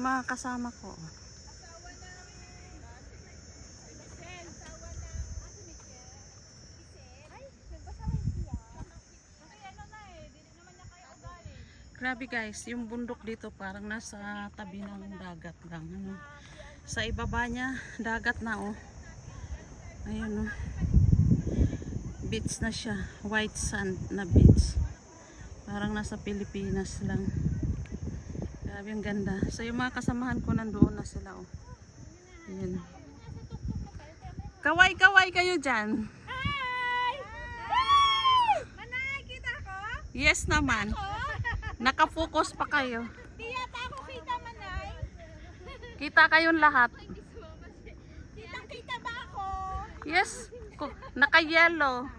mga kasama ko. Grabe guys, yung bundok dito parang nasa tabi ng dagat lang. Ano? Sa ibaba niya, dagat na oh. Ayun oh. Beach na siya. White sand na beach. Parang nasa Pilipinas lang. Grabe ang ganda. So yung mga kasamahan ko nandoon na sila oh. Ayun. Kaway-kaway kayo dyan. Hi! Manay, kita ko? Yes naman. Naka-focus pa kayo. Tiyata ako kita, Manay. Kita kayong lahat. Kitang-kita ba ako? Yes. Naka-yellow.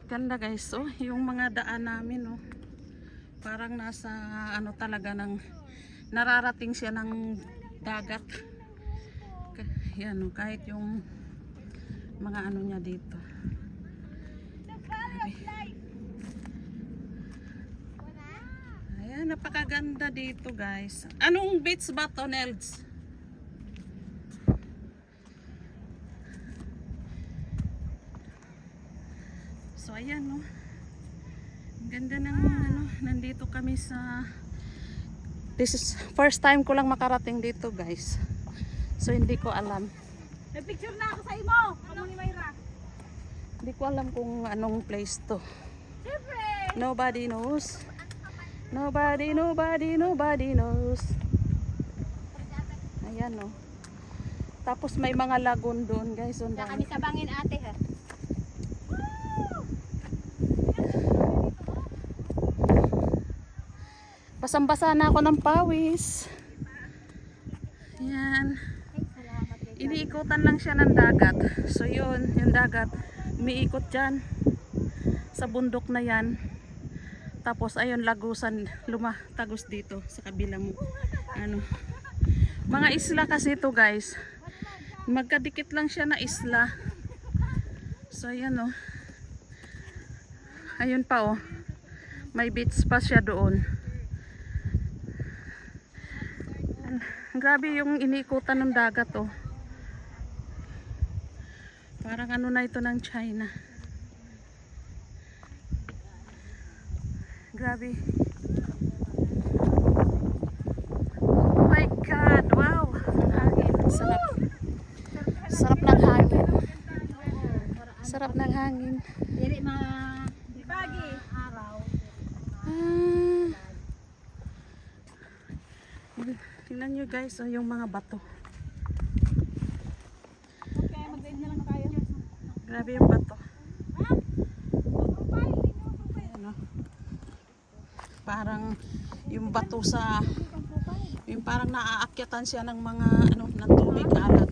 Ganda guys. Oh, yung mga daan namin oh. Parang nasa ano talaga ng nararating siya ng dagat. Yan oh, kahit yung mga ano niya dito. Ayan, napakaganda dito guys. Anong beach ba to, Nelds? So ayan no. Ang ganda ng ano, nandito kami sa this is first time ko lang makarating dito guys. So hindi ko alam. May picture na ako sa imo. Ano ni Mayra? Hindi ko alam kung anong place to. Siyempre. Nobody knows. Nobody knows. Ayan no. Tapos may mga lagoon doon guys. Kaya kami tabangin ate ha. Basang-basa na ako ng pawis. Ayan. Iniikutan lang siya ng dagat. So yun, yung dagat umiikot dyan sa bundok na yan. Tapos ayun, lagusan lumatagos dito sa kabilang ano. Mga isla kasi ito guys. Magkadikit lang siya na isla. So ayan oh. Ayun pa oh. May beach pa siya doon. Grabe yung iniikutan ng dagat oh. Parang ano na ito ng China. Grabe. Oh my God. Wow. Ang hangin. Sarap. Sarap ng hangin. Sarap ng hangin. Dili mga pagi araw. Tingnan nyo guys, oh, yung mga bato. Okay, mag-dive na lang tayo. Grabe yung bato. Ayan, oh. Parang yung bato sa yung parang naaakyatan siya ng mga ano, ng tubig alat.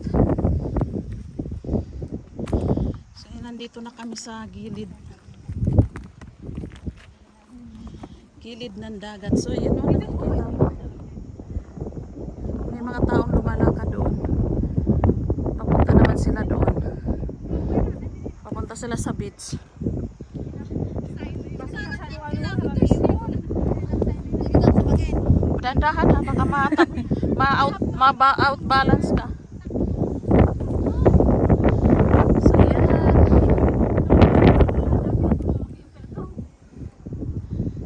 So nandito na kami sa gilid ng dagat. So yun oh, nakikita mo. May mga taong lumalakad doon. Papunta naman sila doon. Papunta sila sa beach. Dandahan ha, baka ma-outbalance ka. So yan.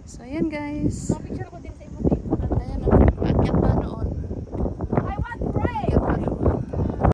So yan guys.